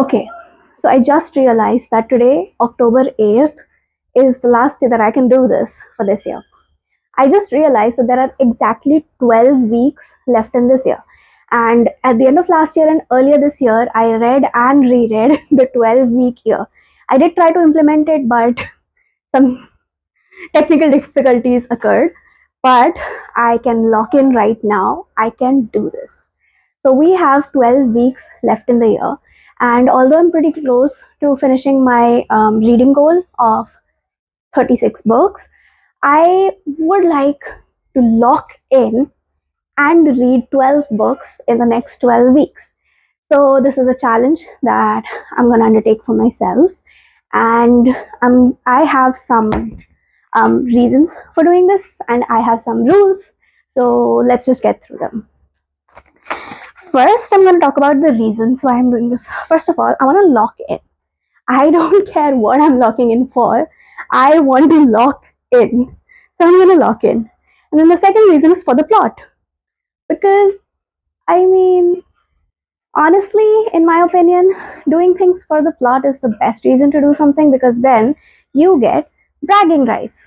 Okay, so I just realized that today, October 8th, is the last day that I can do this for this year. I just realized that there are exactly 12 weeks left in this year. And at the end of last year and earlier this year, I read and reread the 12-week year. I did try to implement it, but some technical difficulties occurred. But I can lock in right now. I can do this. So we have 12 weeks left in the year. And although I'm pretty close to finishing my reading goal of 36 books, I would like to lock in and read 12 books in the next 12 weeks. So this is a challenge that I'm going to undertake for myself. And I have some reasons for doing this, and I have some rules. So let's just get through them. First, I'm going to talk about the reasons why I'm doing this. First of all, I want to lock in. I don't care what I'm locking in for. I want to lock in. So I'm going to lock in. And then the second reason is for the plot. Because, I mean, honestly, in my opinion, doing things for the plot is the best reason to do something, because then you get bragging rights,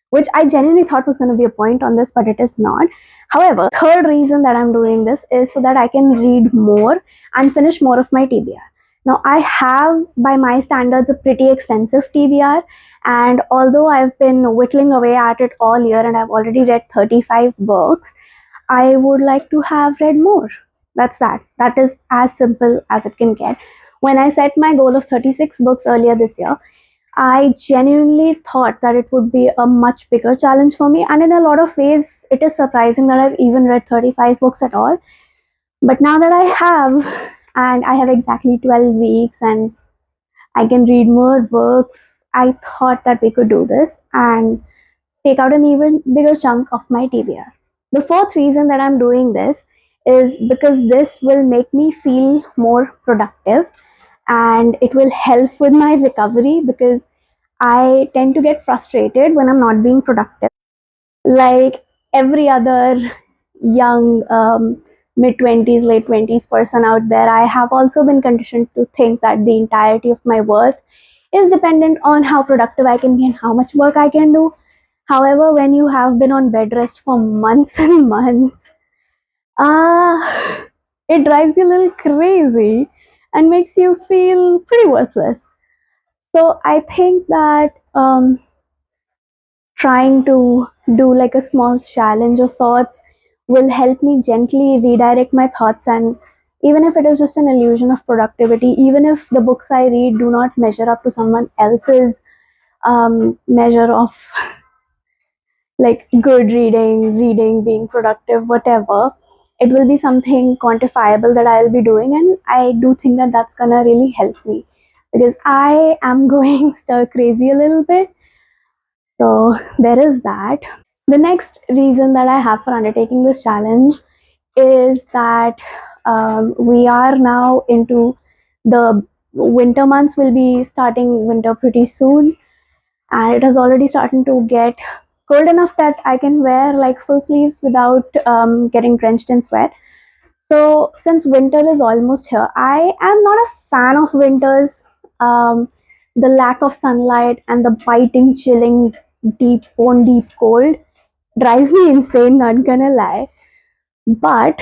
which I genuinely thought was going to be a point on this, but it is not. However, third reason that I'm doing this is so that I can read more and finish more of my TBR. Now, I have, by my standards, a pretty extensive TBR, and although I've been whittling away at it all year and I've already read 35 books, I would like to have read more. That's that. That is as simple as it can get. When I set my goal of 36 books earlier this year, I genuinely thought that it would be a much bigger challenge for me, and in a lot of ways, it is surprising that I've even read 35 books at all. But now that I have, and I have exactly 12 weeks, and I can read more books, I thought that we could do this and take out an even bigger chunk of my TBR. The fourth reason that I'm doing this is because this will make me feel more productive, and it will help with my recovery, because I tend to get frustrated when I'm not being productive. Like every other young mid 20s, late 20s person out there, I have also been conditioned to think that the entirety of my worth is dependent on how productive I can be and how much work I can do. However, when you have been on bed rest for months and months, it drives you a little crazy and makes you feel pretty worthless. So I think that trying to do like a small challenge of sorts will help me gently redirect my thoughts, and even if it is just an illusion of productivity, even if the books I read do not measure up to someone else's measure of like good reading, being productive, whatever, it will be something quantifiable that I'll be doing, and I do think that that's gonna really help me, because I am going stir crazy a little bit. So there is that. The next reason that I have for undertaking this challenge is that we are now into the winter months. We'll be starting winter pretty soon, and it has already started to get cold enough that I can wear like full sleeves without getting drenched in sweat. So since winter is almost here, I am not a fan of winters. The lack of sunlight and the biting, chilling, deep, bone deep cold drives me insane, not gonna lie. But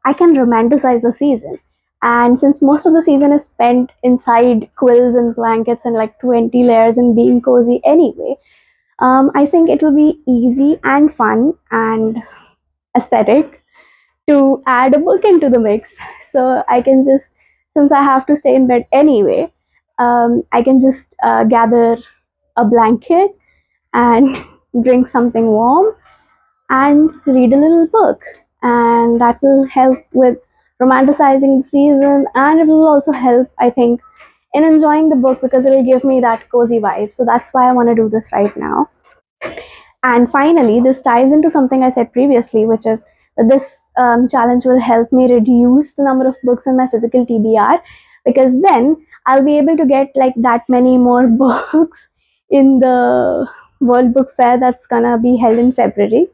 I can romanticize the season. And since most of the season is spent inside quills and blankets and like 20 layers and being cozy anyway, I think it will be easy and fun and aesthetic to add a book into the mix. So I can just, since I have to stay in bed anyway, I can just gather a blanket and drink something warm and read a little book. And that will help with romanticizing the season, and it will also help, I think, in enjoying the book, because it will give me that cozy vibe. So that's why I want to do this right now. And finally, this ties into something I said previously, which is that this challenge will help me reduce the number of books in my physical TBR, because then I'll be able to get like that many more books in the World Book Fair that's gonna be held in February.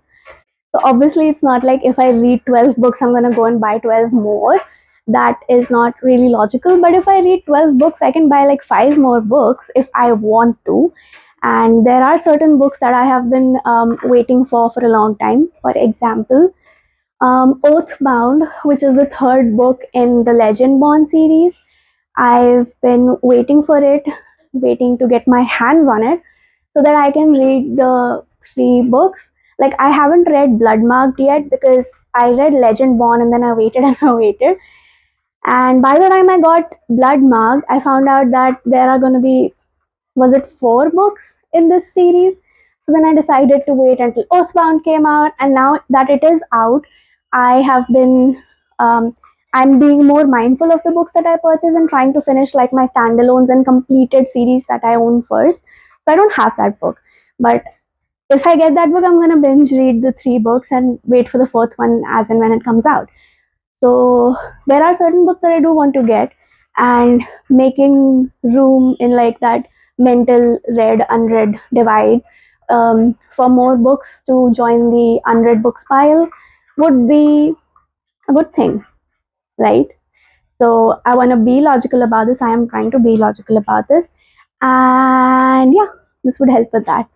So obviously, it's not like if I read 12 books, I'm gonna go and buy 12 more. that is not really logical. But if I read 12 books, I can buy like 5 more books if I want to. And there are certain books that I have been waiting for a long time. For example, Oathbound, which is the third book in the Legendborn series. I've been waiting for it, waiting to get my hands on it so that I can read the 3 books. Like, I haven't read Bloodmarked yet because I read Legendborn and then I waited and I waited. And by the time I got Bloodmarked, I found out that there are going to be, was it 4 books in this series? So then I decided to wait until Oathbound came out, and now that it is out, I have been I'm being more mindful of the books that I purchase and trying to finish like my standalones and completed series that I own first. So I don't have that book, but if I get that book, I'm gonna binge read the 3 books and wait for the 4th one as and when it comes out. So there are certain books that I do want to get, and making room in like that mental read unread divide for more books to join the unread books pile would be a good thing, right? So I want to be logical about this. I am trying to be logical about this, and yeah, this would help with that.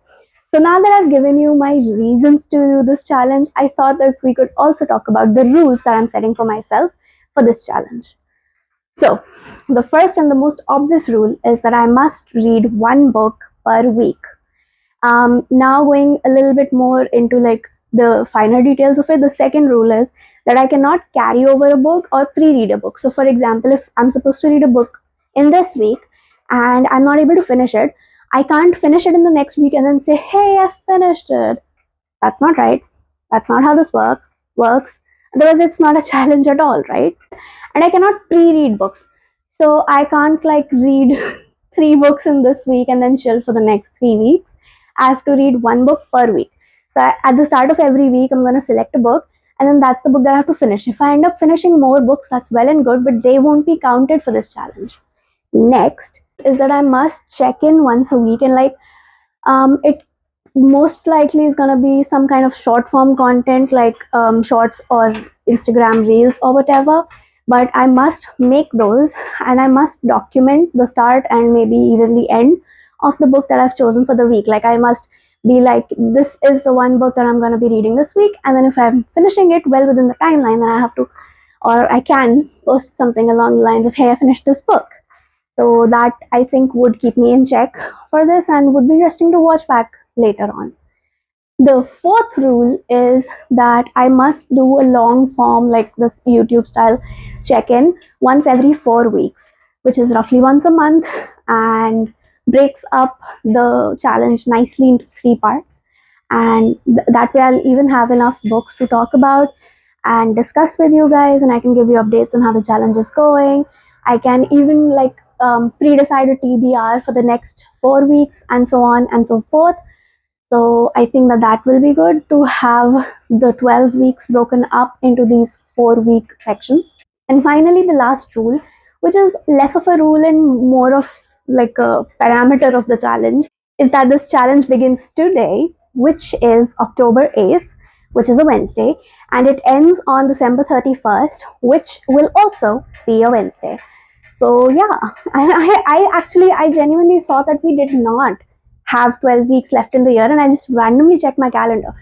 So now that I've given you my reasons to do this challenge, I thought that we could also talk about the rules that I'm setting for myself for this challenge. So the first and the most obvious rule is that I must read 1 book per week. Now going a little bit more into like the finer details of it, the second rule is that I cannot carry over a book or pre-read a book. So for example, if I'm supposed to read a book in this week and I'm not able to finish it, I can't finish it in the next week and then say, hey, I finished it. That's not right. That's not how this works. Otherwise, it's not a challenge at all, right? And I cannot pre-read books. So I can't like read 3 books in this week and then chill for the next 3 weeks. I have to read 1 book per week. So at the start of every week, I'm going to select a book, and then that's the book that I have to finish. If I end up finishing more books, that's well and good, but they won't be counted for this challenge. Next is that I must check in once a week, and like it most likely is going to be some kind of short form content like shorts or Instagram reels or whatever, but I must make those and I must document the start and maybe even the end of the book that I've chosen for the week. Like, I must be like, this is the 1 book that I'm going to be reading this week, and then if I'm finishing it well within the timeline, then I have to, or I can post something along the lines of, hey, I finished this book. So that I think would keep me in check for this and would be interesting to watch back later on. The fourth rule is that I must do a long form, like this YouTube style check in, once every 4 weeks, which is roughly once a month, and breaks up the challenge nicely into 3 parts. And that way, I'll even have enough books to talk about and discuss with you guys, and I can give you updates on how the challenge is going. I can even like pre-decide a TBR for the next 4 weeks and so on and so forth. So I think that will be good to have the 12 weeks broken up into these 4-week sections. And finally, the last rule, which is less of a rule and more of like a parameter of the challenge, is that this challenge begins today, which is October 8th, which is a Wednesday, and it ends on December 31st, which will also be a Wednesday. So yeah, I genuinely thought that we did not have 12 weeks left in the year, and I just randomly checked my calendar.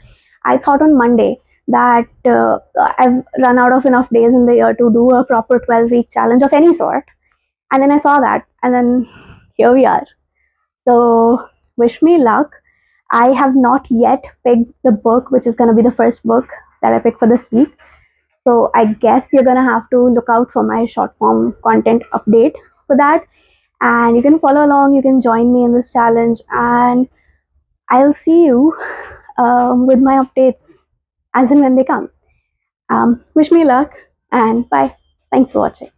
I thought on Monday that I've run out of enough days in the year to do a proper 12-week challenge of any sort, and then I saw that, and then here we are. So wish me luck. I have not yet picked the book, which is going to be the first book that I pick for this week. So I guess you're gonna have to look out for my short form content update for that. And you can follow along, you can join me in this challenge, and I'll see you with my updates as and when they come. Wish me luck, and bye. Thanks for watching.